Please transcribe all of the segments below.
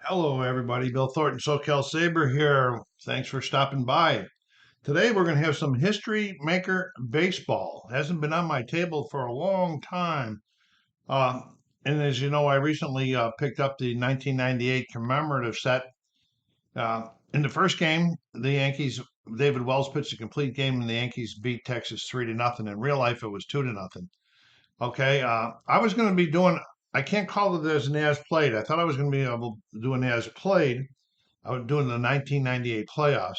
Hello, everybody. Bill Thornton, SoCalSabre here. Thanks for stopping by. Today, we're going to have some History Maker baseball. Hasn't been on my table for a long time. Uh, and as you know, I recently picked up the 1998 commemorative set. In the first game, the Yankees, David Wells pitched a complete game, and the Yankees beat Texas 3-0. In real life, it was 2-0. Okay, I was going to be doing. I can't call it as an as played. I thought I was going to be able to do an as played. I was doing the 1998 playoffs,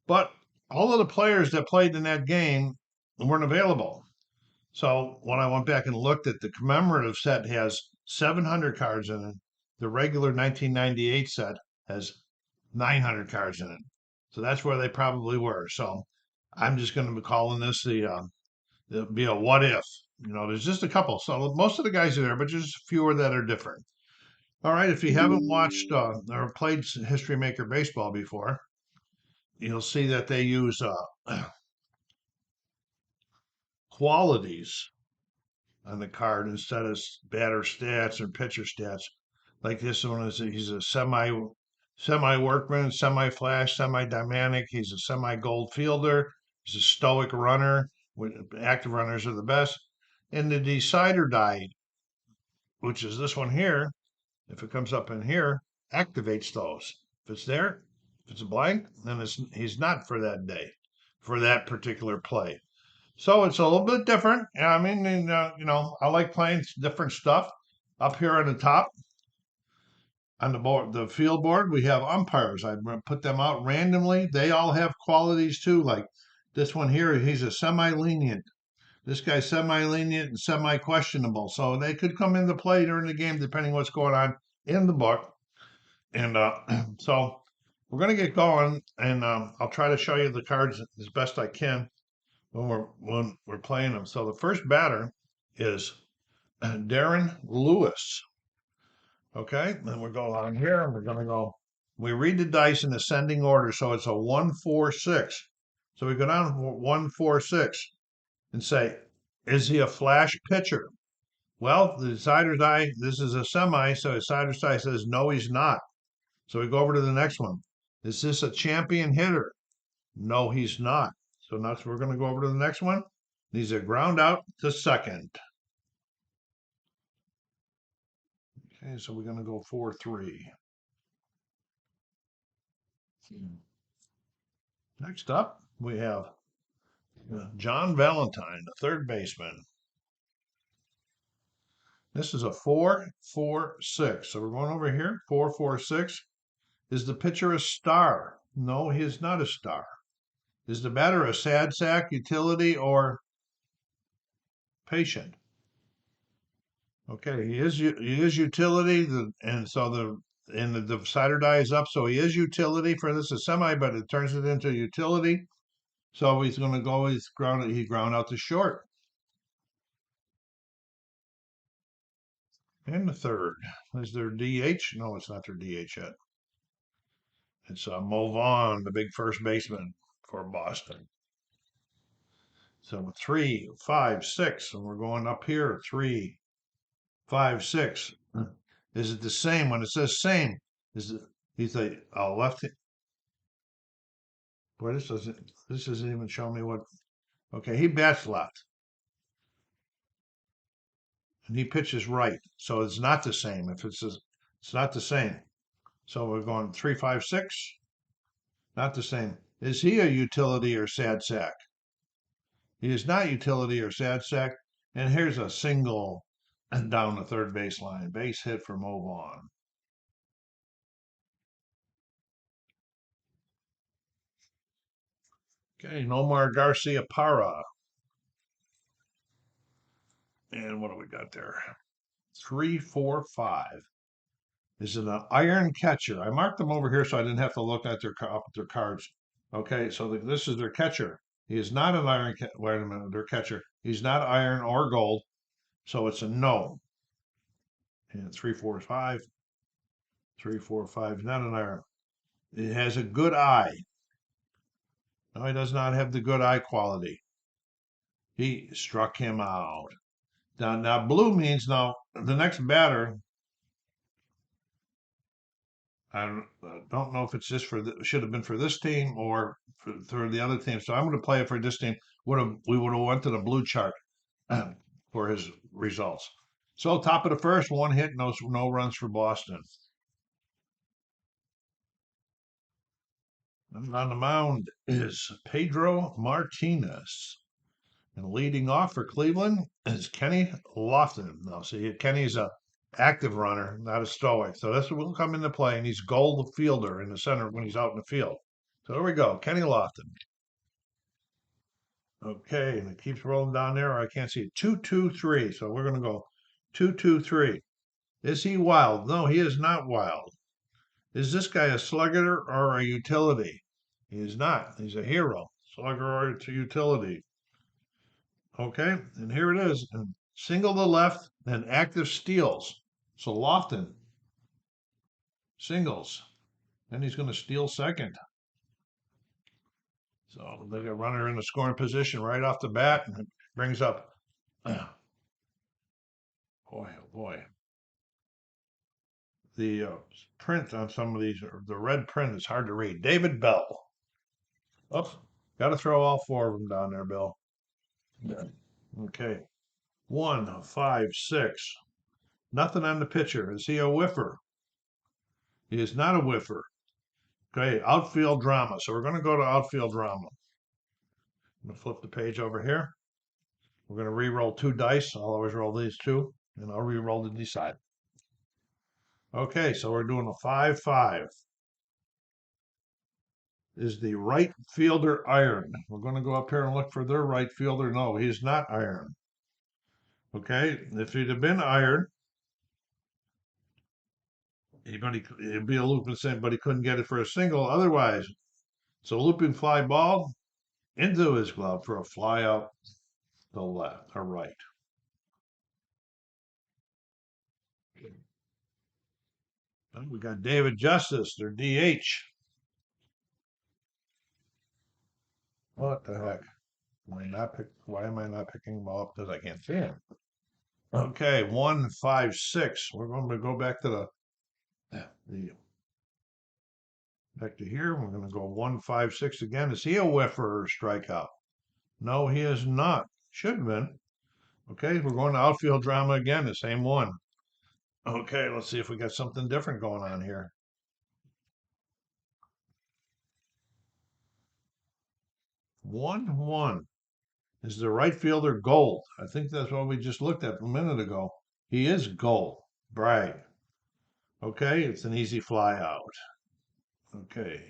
but all of the players that played in that game weren't available. So when I went back and looked at the commemorative set has 700 cards in it. The regular 1998 set has 900 cards in it. So that's where they probably were. So I'm just going to be calling this it'll be a what if. There's just a couple. So most of the guys are there, but just fewer that are different. All right. If you haven't watched or played History Maker Baseball before, you'll see that they use qualities on the card instead of batter stats or pitcher stats. Like this one is he's a semi workman, semi flash, semi dynamic. He's a semi gold fielder. He's a stoic runner. Active runners are the best. And the decider die, which is this one here, if it comes up in here, activates those. If it's there, if it's a blank, then he's not for that day, for that particular play. So it's a little bit different. I mean, and, I like playing different stuff. Up here on the top, on the board, the field board, we have umpires. I put them out randomly. They all have qualities too. Like this one here, he's a semi-lenient. This guy's semi-lenient and semi-questionable. So they could come into play during the game depending what's going on in the book. And so we're going to get going, and I'll try to show you the cards as best I can when we're playing them. So the first batter is Darren Lewis. Okay, then we'll go on here, and we're going to go. We read the dice in ascending order, so it's a 1-4-6. So we go down 1-4-6 and say, is he a flash pitcher? Well, the decider's die, this is a semi, so the decider's die says no, he's not. So we go over to the next one. Is this a champion hitter? No, he's not. So now we're going to go over to the next one. He's a ground out to second. Okay, so we're going to go 4-3. Next up, we have John Valentine, the third baseman. This is a 4-4-6. So we're going over here. 4-4-6. Is the pitcher a star? No, he is not a star. Is the batter a sad sack, utility, or patient? Okay, he is utility, and so the decider die is up, so he is utility for this is semi, but it turns it into utility. So he's going to go. He ground out to short. And the third is their DH. No, it's not their DH yet. It's Mo Vaughn, the big first baseman for Boston. So 3-5-6, and we're going up here 3-5-6. Is it the same? When it says same, is it he's a left? Boy, this doesn't even show me what. Okay, he bats left and he pitches right, so it's not the same. If it's not the same. So we're going 3-5-6. Not the same. Is he a utility or sad sack? He is not utility or sad sack. And here's a single down the third baseline. Base hit for Mo Vaughn. Okay, Nomar Garcia Parra. And what do we got there? 3-4-5. Is it an iron catcher? I marked them over here so I didn't have to look at their cards. Okay, so this is their catcher. He is not an iron. Wait a minute, their catcher. He's not iron or gold, so it's a no. And 3-4-5. 3-4-5. Not an iron. It has a good eye. No, he does not have the good eye quality. He struck him out. Now blue means now the next batter don't know if it's just should have been for this team or for the other team. So I'm going to play it for this team. We would have went to the blue chart for his results. So top of the first, one hit, no runs for Boston. And on the mound is Pedro Martinez. And leading off for Cleveland is Kenny Lofton. Now, see, Kenny's a active runner, not a stoic. So this will come into play, and he's goal fielder in the center when he's out in the field. So there we go, Kenny Lofton. Okay, and it keeps rolling down there. I can't see it. 2-2-3. So we're going to go 2-2-3. Is he wild? No, he is not wild. Is this guy a slugger or a utility? He is not. He's a hero. Slugger or to utility. Okay, and here it is. And single to left, then active steals. So Lofton singles. Then he's going to steal second. So they got a runner in the scoring position right off the bat, and it brings up, boy, oh boy, the print on some of these, the red print is hard to read. David Bell. Oh, got to throw all four of them down there, Bill. Yeah. Okay. 1, 5, 6. Nothing on the pitcher. Is he a whiffer? He is not a whiffer. Okay, outfield drama. So we're going to go to outfield drama. I'm going to flip the page over here. We're going to re-roll 2 dice. I'll always roll these 2, and I'll re-roll to decide. Okay, so we're doing a 5-5. Is the right fielder iron? We're going to go up here and look for their right fielder. No, he's not iron. Okay, if he'd have been iron, it'd be a looping send, but he couldn't get it for a single. Otherwise, it's a looping fly ball into his glove for a fly out the left or right. And we got David Justice, their DH. What the heck? Why am I not picking them all up? Because I can't see him. Okay, 1, 5, 6. We're going to go back to the back to here. We're going to go 1, 5, 6 again. Is he a whiffer or strikeout? No, he is not. Should have been. Okay, we're going to outfield drama again, the same one. Okay, let's see if we got something different going on here. 1-1. Is the right fielder gold? I think that's what we just looked at a minute ago. He is gold. Bright. Okay, it's an easy fly out. Okay.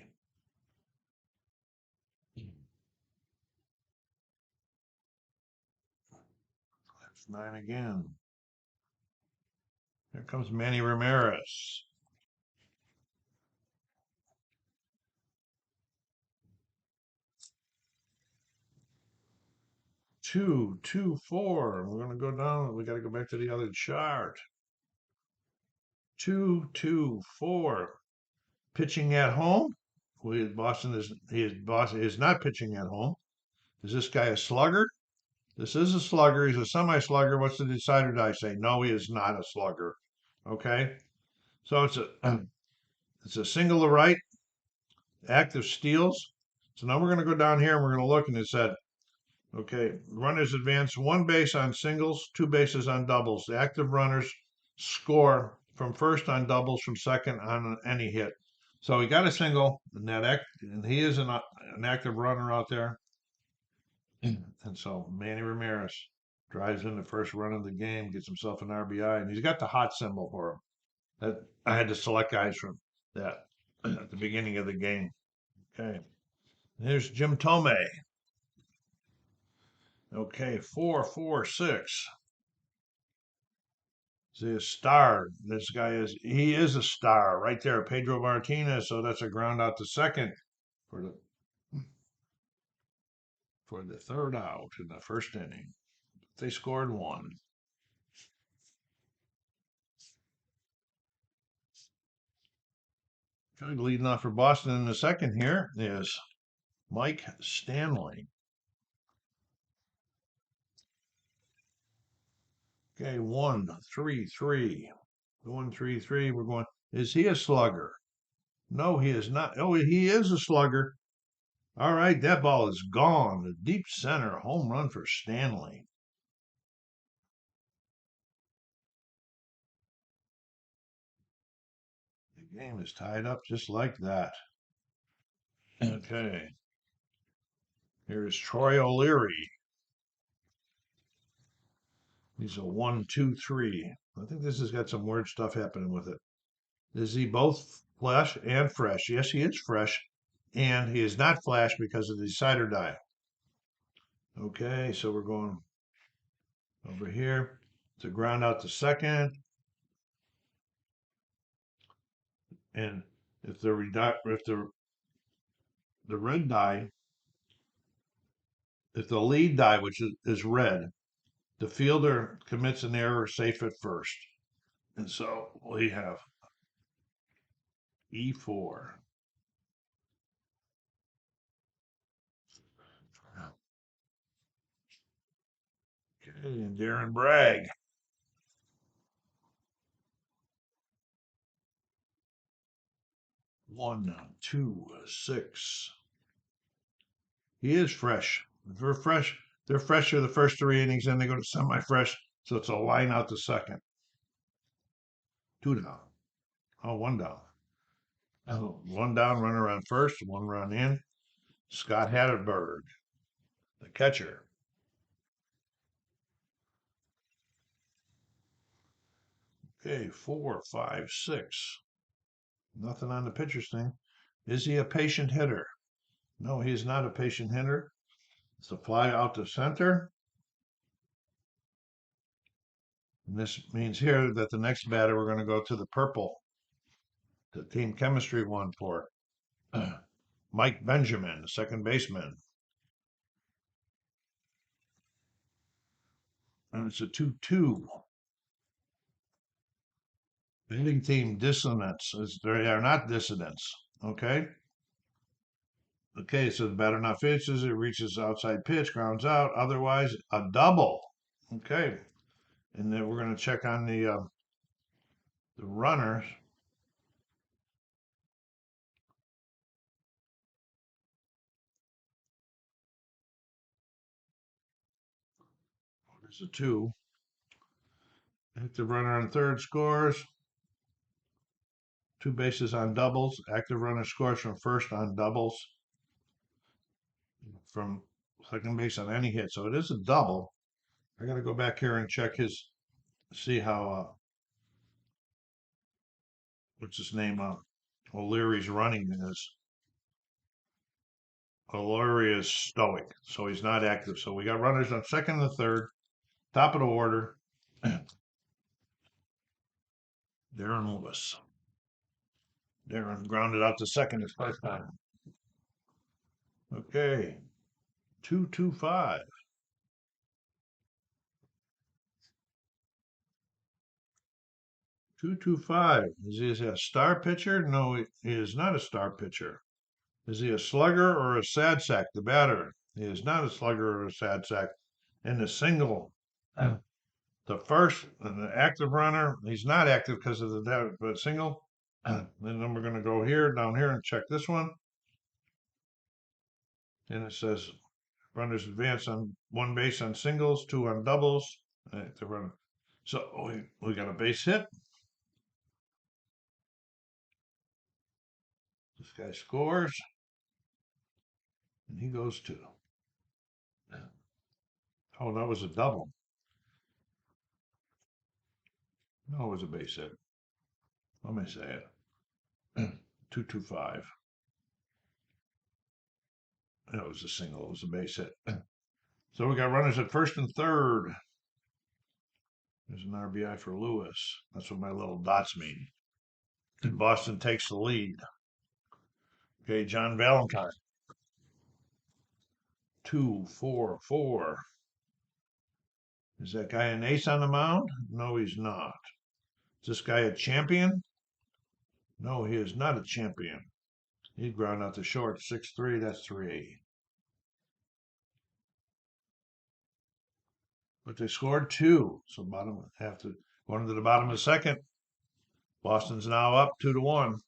That's 9 again. Here comes Manny Ramirez. 2, 2, 4. We're going to go down. We got to go back to the other chart. 2, 2, 4. Pitching at home. Boston is not pitching at home. Is this guy a slugger? This is a slugger. He's a semi-slugger. What's the decider die say? No, he is not a slugger. Okay, so it's a single to right, active steals. So now we're going to go down here and we're going to look, and it said, okay, runners advance 1 base on singles, 2 bases on doubles. The active runners score from first on doubles, from second on any hit. So he got a single, and he is an active runner out there. And so Manny Ramirez drives in the first run of the game, gets himself an RBI, and he's got the hot symbol for him. That I had to select guys from that at the beginning of the game. Okay. Here's Jim Tomei. Okay, 4-4-6. See a star. He is a star right there. Pedro Martinez. So that's a ground out to second for the third out in the first inning. They scored 1. Okay, leading off for Boston in the second here is Mike Stanley. Okay, 1, 3, 3. 1, 3, 3. We're going. Is he a slugger? No, he is not. Oh, he is a slugger. All right, that ball is gone. The deep center home run for Stanley. The game is tied up just like that. Okay. Here's Troy O'Leary. He's a 1-2-3. I think this has got some weird stuff happening with it. Is he both flash and fresh? Yes, he is fresh. And he is not flash because of the cider die. Okay, so we're going over here to ground out the second. And if the red die, if the lead die, which is red, the fielder commits an error safe at first. And so we have E4. Okay, and Darren Bragg. 1-2-6. He is fresh. They're fresh. They're fresher the first 3 innings, then they go to semi-fresh. So it's a line out the second. 2 down. Oh, 1 down. Oh, 1 down, runner on first, 1 run in. Scott Hatterberg, the catcher. Okay, 4, 5, 6. Nothing on the pitcher's thing. Is he a patient hitter? No, he's not a patient hitter. It's a fly out to center. And this means here that the next batter we're going to go to the purple, the team chemistry one for Mike Benjamin, the second baseman. And it's a 2-2. Hitting team dissonance. They are not dissidents. Okay. Okay, so the batter not finishes, it reaches outside pitch, grounds out. Otherwise, a double. Okay. And then we're going to check on the runners. There's a 2. Active runner on third scores. 2 bases on doubles. Active runner scores from first on doubles. From second base on any hit. So it is a double. I got to go back here and check see how, what's his name? O'Leary's running is. O'Leary is stoic, so he's not active. So we got runners on second and third, top of the order. Darren Lewis. Darren grounded out to second his first time. Okay. 2-2-5. 2-2-5. Is he a star pitcher? No, he is not a star pitcher. Is he a slugger or a sad sack? The batter. He is not a slugger or a sad sack. In the single, the first and the active runner, he's not active because of the single. And then we're going to go here, down here, and check this one. And it says runners advance on 1 base on singles, 2 on doubles. To run. So we got a base hit. This guy scores. And he goes 2. Oh, that was a double. No, it was a base hit. Let me say it. 2-2-5. That was a single. It was a base hit. So we got runners at first and third. There's an RBI for Lewis. That's what my little dots mean. And Boston takes the lead. Okay, John Valentine. 2-4-4. Is that guy an ace on the mound? No, he's not. Is this guy a champion? No, he is not a champion. He ground out the short. 6-3, that's 3. But they scored 2. So bottom after going to the bottom of the second. Boston's now up 2-1.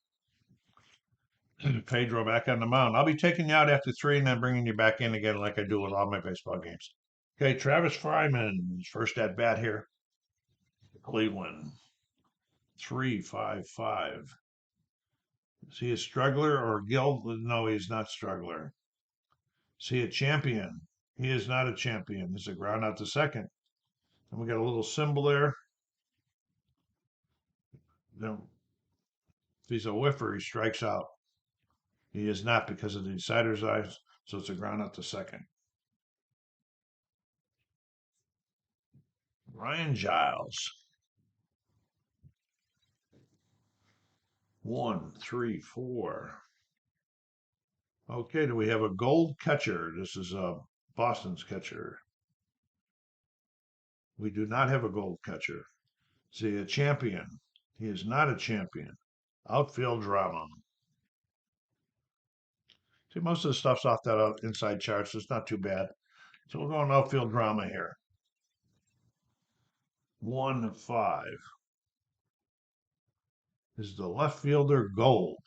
Pedro back on the mound. I'll be taking you out after 3 and then bringing you back in again like I do with all my baseball games. Okay, Travis Fryman, first at bat here. Cleveland. 3-5-5. Is he a struggler or guild? No, he's not struggler. Is he a champion? He is not a champion. There's a ground out to second. And we got a little symbol there. Then if he's a whiffer, he strikes out. He is not because of the decider's eyes, so it's a ground out to second. Ryan Giles. 1, 3, 4. Okay, do we have a gold catcher? This is Boston's catcher. We do not have a gold catcher. Is he a champion? He is not a champion. Outfield drama. See, most of the stuff's off that inside chart, so it's not too bad. So we're going outfield drama here. 1-5. Is the left fielder gold?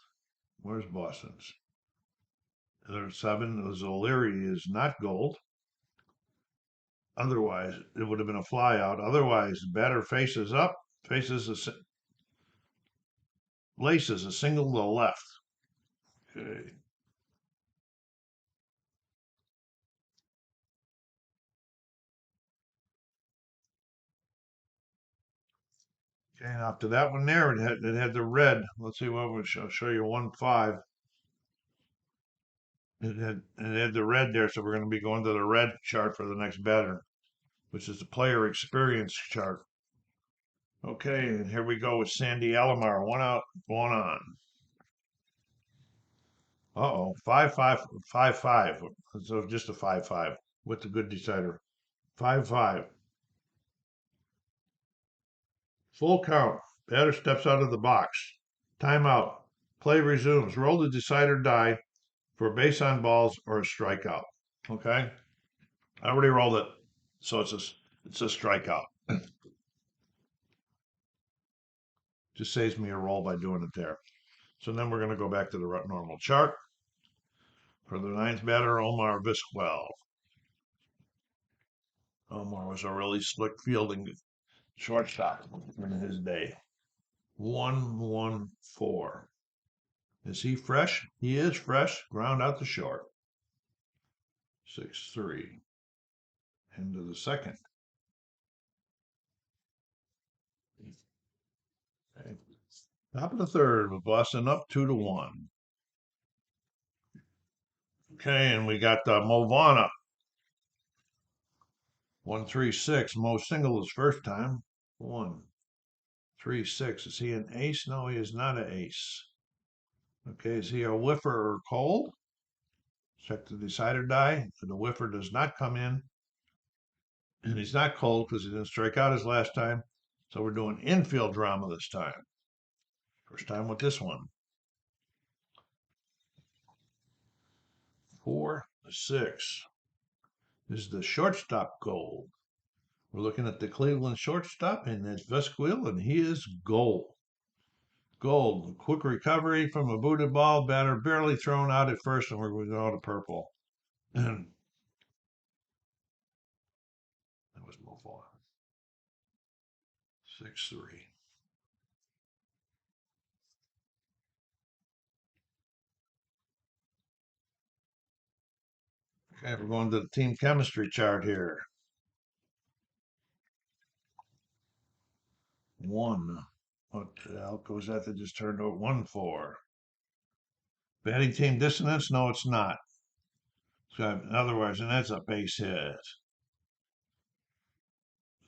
Where's Boston's? There's 7. O'Leary is not gold. Otherwise, it would have been a fly out. Otherwise, batter faces up, laces a single to the left. Okay. Okay, and after that one there, it had the red. Let's see what would show you 1-5. It had the red there, so we're going to be going to the red chart for the next batter, which is the player experience chart. Okay, and here we go with Sandy Alomar. 1 out, 1 on. Uh-oh, 5-5. So just a 5-5 with the good decider. 5-5. Full count. Batter steps out of the box. Timeout. Play resumes. Roll the decider die for a base on balls or a strikeout. Okay? I already rolled it, so it's a strikeout. Just saves me a roll by doing it there. So then we're going to go back to the normal chart. For the 9th batter, Omar Vizquel. Omar was a really slick fielding shortstop in his day. 1-1-4. Is he fresh? He is fresh. Ground out to short. 6-3. Into the second. Okay. Top of the third with Boston up 2-1. Okay, and we got Movana. 1-3-6. Mo single his first time. 1-3-6. Is he an ace? No, he is not an ace. Okay, is he a whiffer or cold? Check the decider die. The whiffer does not come in. And he's not cold because he didn't strike out his last time. So we're doing infield drama this time. First time with this one. 4-6. This is the shortstop gold. We're looking at the Cleveland shortstop, and that's Vizquel, and he is gold. Gold. Quick recovery from a booted ball. Batter barely thrown out at first, and we're going to go to purple. And that was move on. 6-3. Okay, we're going to the team chemistry chart here. 1. What the hell goes that just turned out? 1-4. Batting team dissonance? No, it's not. So otherwise, and that's a base hit.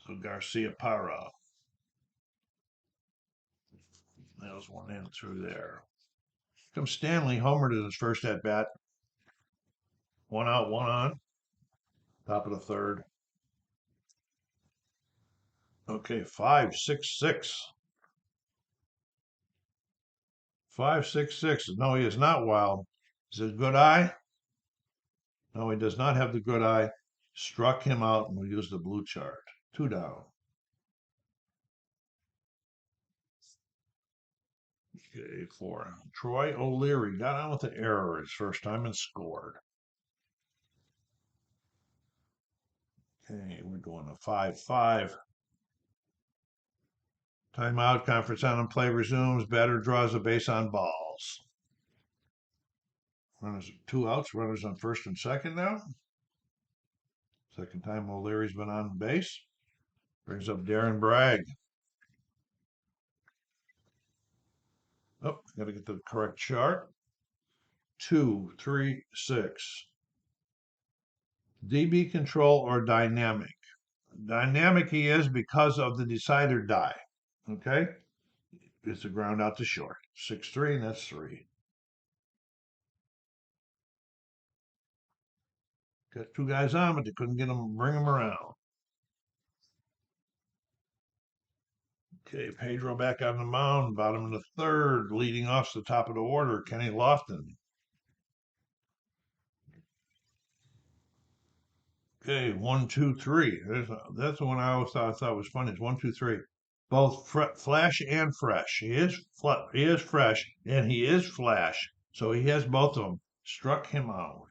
So Garcia Parra. That was one in through there. Comes Stanley, homered in his first at bat. 1 out, 1 on. Top of the third. Okay, 5-6-6. 5-6-6. No, he is not wild. Is it a good eye? No, he does not have the good eye. Struck him out, and we used the blue chart. 2 down. Okay, for Troy O'Leary got on with the error his first time and scored. Okay, we're going to 5-5. Timeout, conference on and play resumes. Batter draws a base on balls. Runners, 2 outs, runners on first and second now. Second time O'Leary's been on base. Brings up Darren Bragg. Oh, got to get the correct chart. 2, 3, 6. DB control or dynamic? Dynamic he is because of the decider die. Okay? It's a ground out to short. 6-3, and that's 3. Got 2 guys on, but they couldn't get him, bring him around. Okay, Pedro back on the mound, bottom of the third, leading off the top of the order, Kenny Lofton. Okay, 1, 2, 3. That's the one I always thought was funny. It's 1, 2, 3. Both flash and fresh. He is fresh and he is flash. So he has both of them. Struck him out.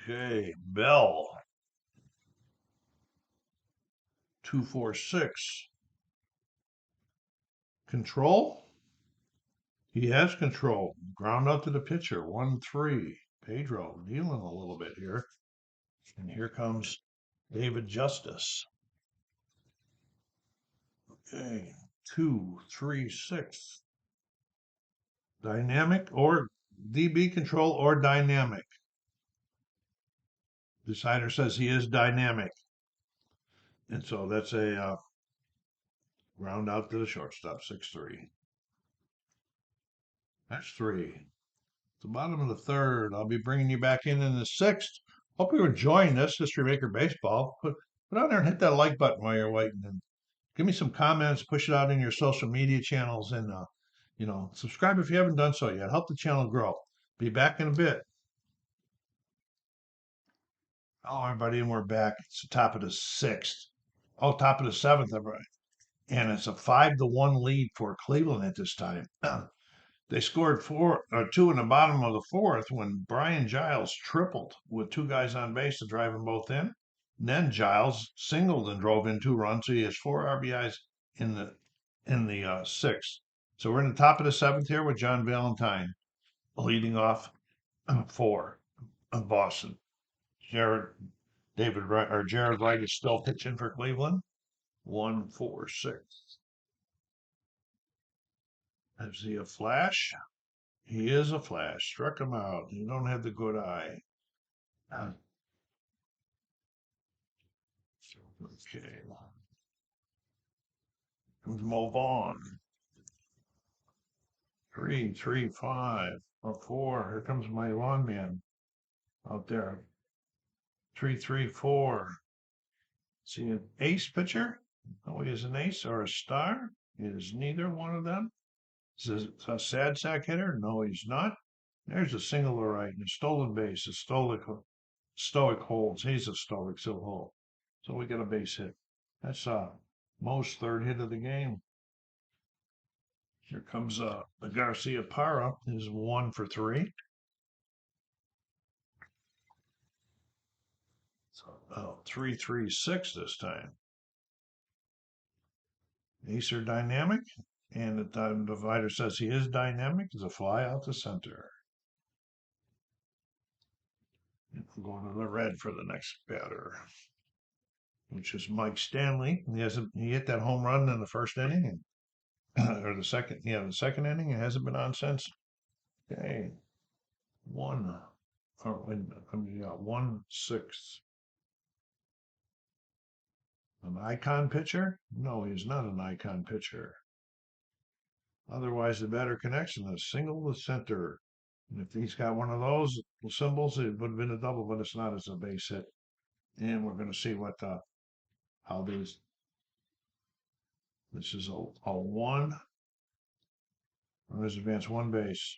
Okay, Bell. 2, 4, 6. Control. He has control. Ground out to the pitcher. 1, 3. Pedro dealing a little bit here. And here comes David Justice. Okay, 2, 3, 6. Dynamic or DB control or dynamic. Decider says he is dynamic. And so that's a ground out to the shortstop, 6-3. That's 3. The bottom of the third. I'll be bringing you back in the sixth. Hope you're enjoying this History Maker Baseball. Put on there and hit that like button while you're waiting, and give me some comments. Push it out in your social media channels, and subscribe if you haven't done so yet. Help the channel grow. Be back in a bit. Oh, everybody, and we're back. It's the top of the sixth. Oh, top of the seventh, everybody. And it's a 5-1 lead for Cleveland at this time. They scored 2 in the bottom of the fourth when Brian Giles tripled with 2 guys on base to drive them both in. And then Giles singled and drove in 2 runs, so he has 4 RBIs in the sixth. So we're in the top of the seventh here with John Valentine leading off for Boston. Jared Wright is still pitching for Cleveland. 1, 4, 6. Is he a flash? He is a flash. Struck him out. You don't have the good eye. Okay. Let's move on. 3, 3, 5, or 4. Here comes my lawn man out there. 3, 3, 4. Is he an ace pitcher? No, he is an ace or a star. He is neither one of them. Is a sad sack hitter? No, he's not. There's a single to right and a stolen base. A stoic holds. He's a stoic still hold. So we got a base hit. That's Mo's third hit of the game. Here comes the Garcia Parra is 1 for 3. So 3, 3, 6 this time. Acer dynamic, and the time divider says he is dynamic. Is a fly out to center. And we're going to the red for the next batter, which is Mike Stanley. He hit that home run in the first inning, or the second inning. It hasn't been on since. Okay, 1, 6. An icon pitcher? No, he's not an icon pitcher. Otherwise, the better connection is single to center. And if he's got one of those symbols, it would have been a double, but it's not. It's a base hit. And we're going to see how these. This is a 1. Runners advance 1 base.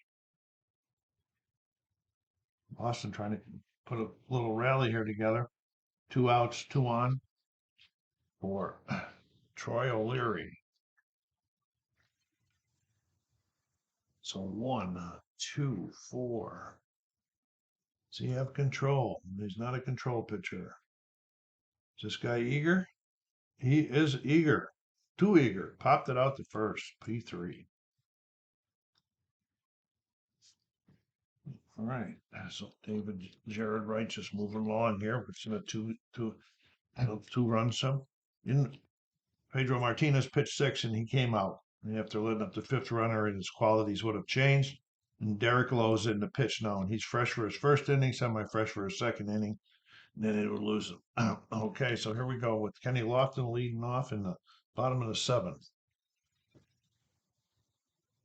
Boston trying to put a little rally here together. 2 outs, 2 on for Troy O'Leary. So 1, 2, 4. Does he have control? He's not a control pitcher. Is this guy eager? He is eager. Too eager. Popped it out to first. P3. All right. So David Jared Wright just moving along here. It's in a two run sum. In Pedro Martinez pitched 6 and he came out. And after letting up the 5th runner, his qualities would have changed. And Derek Lowe's in the pitch now, and he's fresh for his first inning, semi-fresh for his second inning. And then it would lose him. Okay, so here we go with Kenny Lofton leading off in the bottom of the 7th.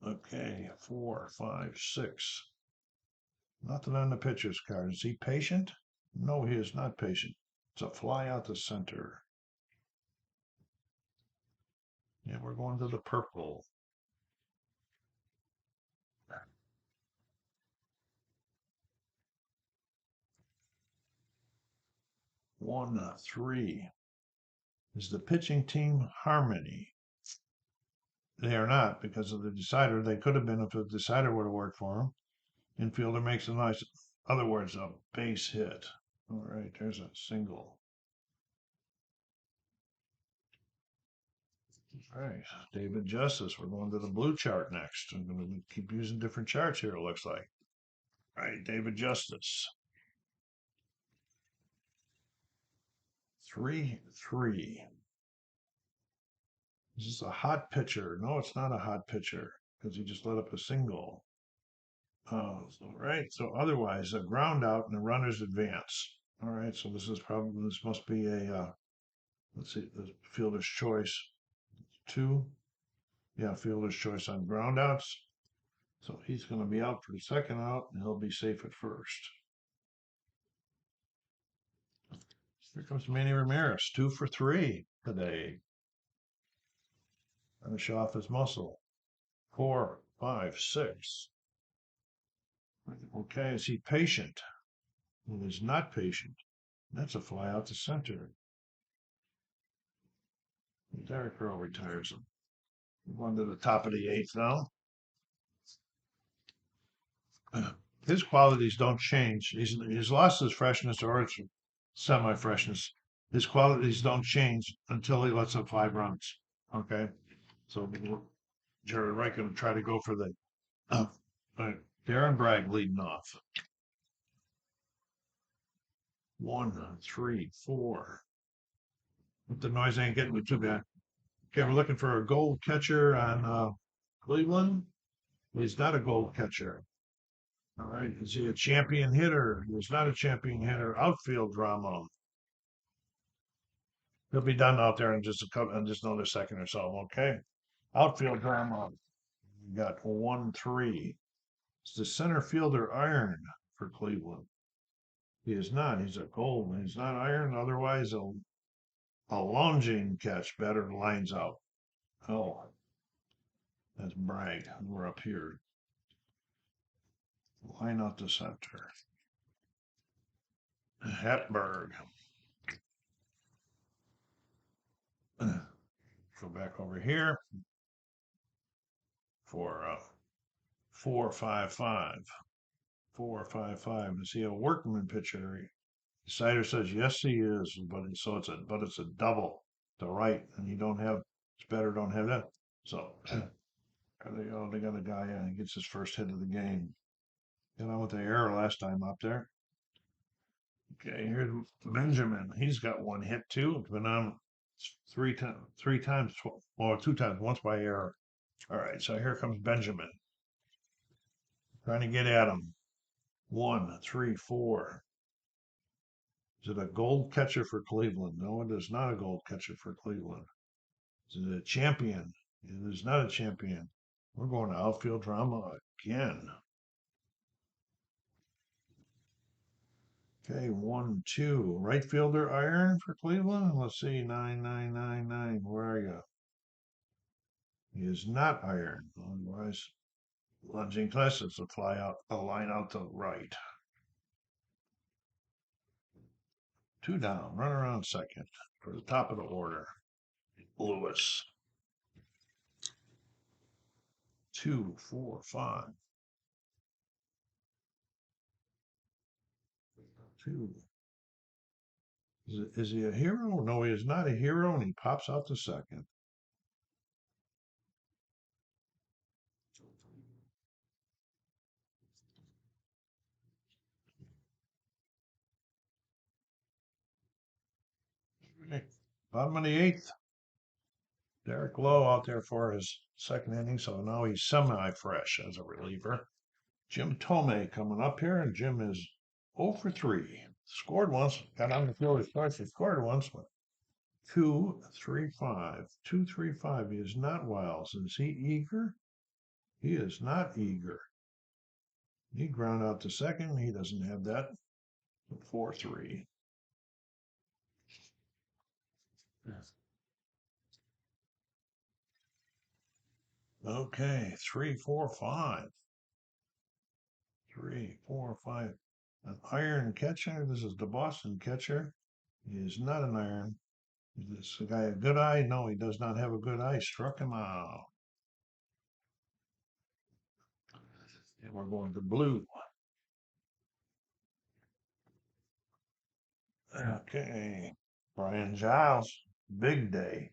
Okay, 4, 5, 6. Nothing on the pitcher's card. Is he patient? No, he is not patient. It's a fly out the center. Yeah, we're going to the purple. 1, 3. Is the pitching team harmony? They are not because of the decider. They could have been if the decider would have worked for them. Infielder makes a nice, other words, a base hit. All right, there's a single. All right, David Justice. We're going to the blue chart next. I'm going to keep using different charts here, it looks like. All right, David Justice. 3, 3. Is this a hot pitcher? No, it's not a hot pitcher because he just let up a single. All right, so otherwise, a ground out and the runners advance. All right, so this must be a, let's see, the fielder's choice. 2. Yeah, fielder's choice on ground outs. So he's going to be out for the second out, and he'll be safe at first. Here comes Manny Ramirez, 2 for 3 today. Trying to show off his muscle. 4, 5, 6. Okay, is he patient? He is not patient. That's a fly out to center. Derek Earl retires him. Going to the top of the 8th now. His qualities don't change. He's lost his freshness or it's semi-freshness. His qualities don't change until he lets up 5 runs. Okay, so Jared Wright going to try to go for the Darren Bragg leading off. 1, 3, 4. The noise ain't getting me too bad. Okay, we're looking for a gold catcher on Cleveland. He's not a gold catcher. All right, is he a champion hitter? He's not a champion hitter. Outfield drama. He'll be done out there in just another second or so. Okay, outfield drama. We got 1, 3. Is the center fielder iron for Cleveland? He is not. He's a gold. He's not iron. Otherwise, a lunging catch better lines out. Oh, that's Bragg. We're up here. Line out the center. Hepburg. Go back over here for 4, 5, 5. 4, 5, 5. Is he a workman pitcher? Decider says yes, he is, but it's a double to right, and you don't have. It's better don't have that. So they got a guy and he gets his first hit of the game. Got on with the error last time up there. Okay, here's Benjamin. He's got 1 hit too. Been on 3 times, or 2 times, once by error. All right, so here comes Benjamin. Trying to get at him. 1, 3, 4. Is it a gold catcher for Cleveland? No, it is not a gold catcher for Cleveland. Is it a champion? It is not a champion. We're going to outfield drama again. Okay, 1, 2. Right fielder iron for Cleveland. Let's see, 9, 9, 9, 9. Where are you? He is not iron. Otherwise, lunging class is a line out to right. 2 down. Run around second for the top of the order. Lewis. 2, 4, 5. 2. Is he a hero? No, he is not a hero, and he pops out the second. Bottom of the eighth. Derek Lowe out there for his second inning, so now he's semi-fresh as a reliever. Jim Tomei coming up here, and Jim is 0 for 3. Scored once, got on the field twice, he scored once, but 2-3-5. 2-3-5. He is not wild. Is he eager? He is not eager. He ground out to second. He doesn't have that. 4-3. Okay, 3-4-5. 3-4-5. An iron catcher. This is the Boston catcher. He is not an iron. Is this guy a good eye? No, he does not have a good eye. Struck him out. And we're going to blue. Okay. Brian Giles. Big day.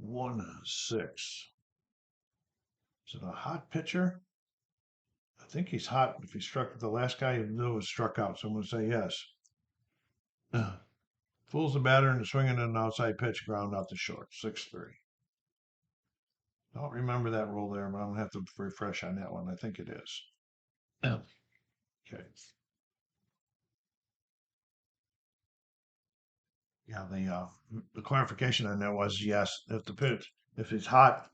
1-6. Is it a hot pitcher? I think he's hot. If he struck the last guy you knew was struck out, so I'm going to say yes. Fools the batter and swinging an outside pitch, ground out to short. 6-3. Don't remember that rule there, but I'm going to have to refresh on that one. I think it is. Okay. Yeah, the clarification on that was yes, if it's hot,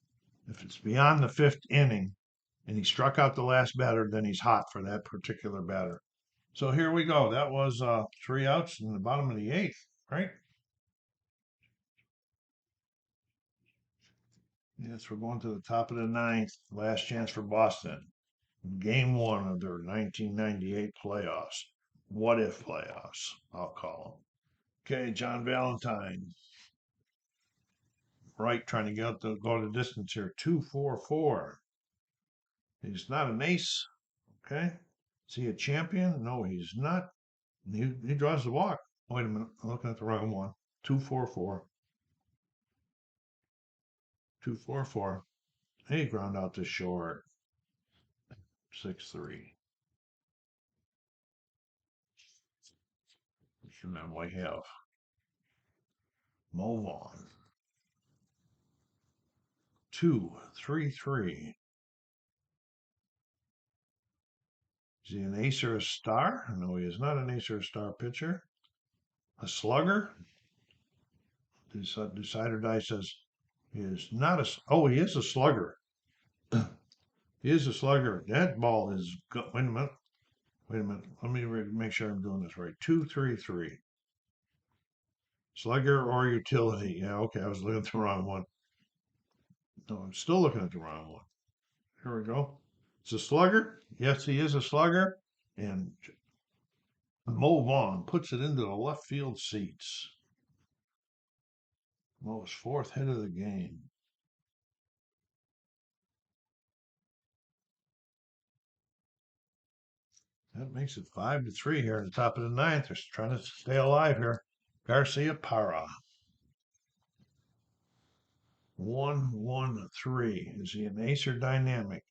if it's beyond the fifth inning and he struck out the last batter, then he's hot for that particular batter. So here we go. That was 3 outs in the bottom of the eighth, right? Yes, we're going to the top of the ninth. Last chance for Boston. Game 1 of their 1998 playoffs. What if playoffs, I'll call them. Okay, John Valentine. Right, trying to go the distance here. 2-4-4. He's not an ace. Okay. Is he a champion? No, he's not. He draws the walk. Wait a minute. I'm looking at the wrong one. 2-4-4. 2-4-4. He ground out to short. 6-3. And then we have move on. 2-3-3. Is he an ace or a star? No, he is not an ace or a star pitcher. A slugger? Decider Die says he is not a. Oh, he is a slugger. He is a slugger. That ball is. Wait a minute. Wait a minute. Let me make sure I'm doing this right. 2-3-3. Slugger or utility. Yeah, okay. I was looking at the wrong one. No, I'm still looking at the wrong one. Here we go. It's a slugger. Yes, he is a slugger. And Mo Vaughn puts it into the left field seats. Mo's 4th hit of the game. That makes it 5-3 here at the top of the ninth. They're trying to stay alive here. Garcia Parra. 1-1-3. Is he an ace or dynamic?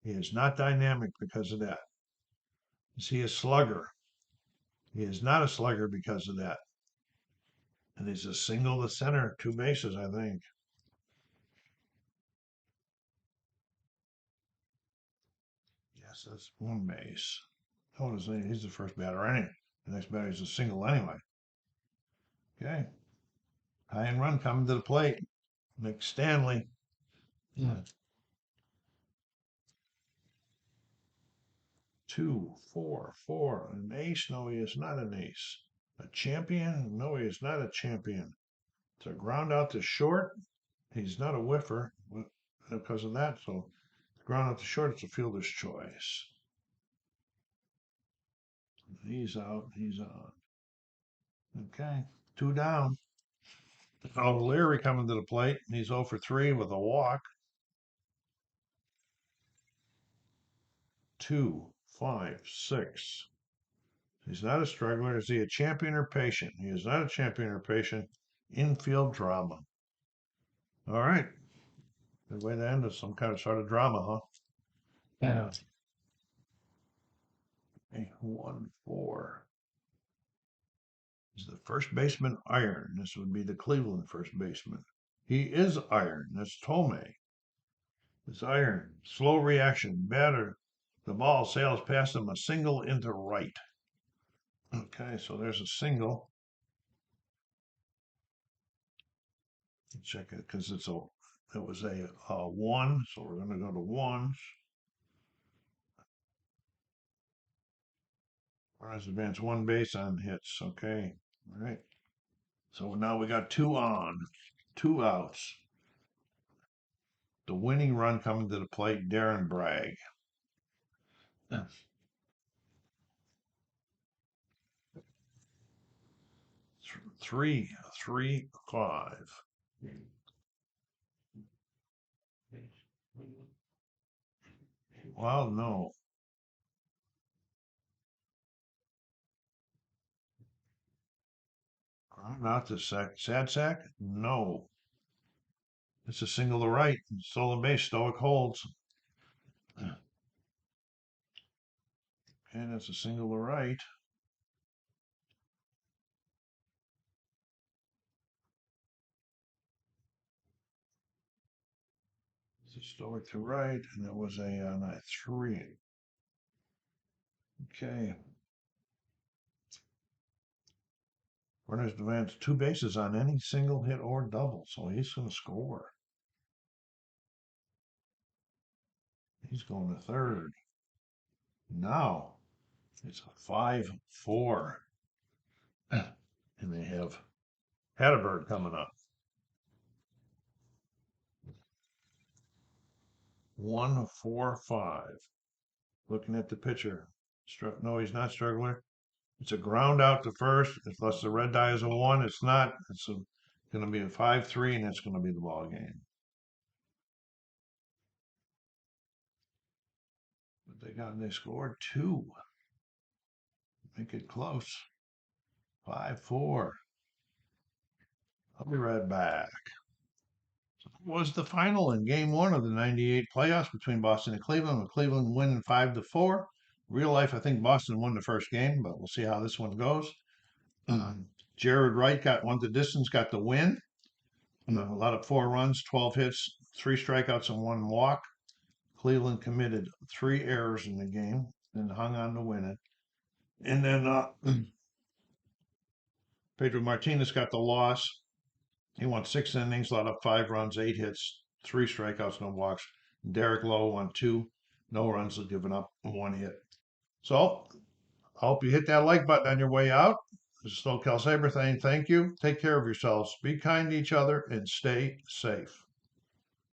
He is not dynamic because of that. Is he a slugger? He is not a slugger because of that. And he's a single to center, 2 bases, I think. Yes, that's 1 base. Oh, he's the first batter anyway. The next batter is a single anyway. Okay. High and run coming to the plate. Mick Stanley. Yeah. 2-4-4. An ace? No, he is not an ace. A champion? No, he is not a champion. To ground out to short, he's not a whiffer because of that. So ground out to short, it's a fielder's choice. He's out. He's on. Okay, 2 down. Oh, Leary coming to the plate. He's 0 for 3 with a walk. 2, 5, 6. He's not a struggler. Is he a champion or patient? He is not a champion or patient. Infield drama. All right. Good way to end some kind of sort of drama, huh? Yeah. 1, 4. Is the first baseman iron? This would be the Cleveland first baseman. He is iron. That's Tomei. It's iron. Slow reaction. Batter. The ball sails past him. A single into right. Okay, so there's a single. Check it because it was a 1, so we're going to go to ones. Runners advance 1 base on hits. Okay, all right. So now we got 2 on, 2 outs. The winning run coming to the plate, Darren Bragg. 3, 3, 5. Well, no. Not the sad sack? No. It's a single to right. Stolen base, Stoic holds. And it's a single to right. It's a Stoic to right, and it was a 3. Okay. Runners advance 2 bases on any single hit or double, so he's going to score. He's going to third. Now it's a 5-4. And they have Hatterberg coming up. 1-4-5. Looking at the pitcher. No, he's not struggling. It's a ground out to first. Unless the red die is a 1, it's not. It's going to be a 5-3, and it's going to be the ball game. But they scored 2. Make it close. 5-4. I'll be right back. Was the final in game 1 of the 98 playoffs between Boston and Cleveland, with Cleveland winning 5-4. Real life, I think Boston won the first game, but we'll see how this one goes. Jared Wright won the distance, got the win. A lot of 4 runs, 12 hits, 3 strikeouts, and 1 walk. Cleveland committed 3 errors in the game and hung on to win it. And then Pedro Martinez got the loss. He won 6 innings, let up 5 runs, 8 hits, 3 strikeouts, no walks. Derek Lowe won 2, no runs, given up, 1 hit. So I hope you hit that like button on your way out. This is SoCalsabre saying thank you. Take care of yourselves. Be kind to each other and stay safe.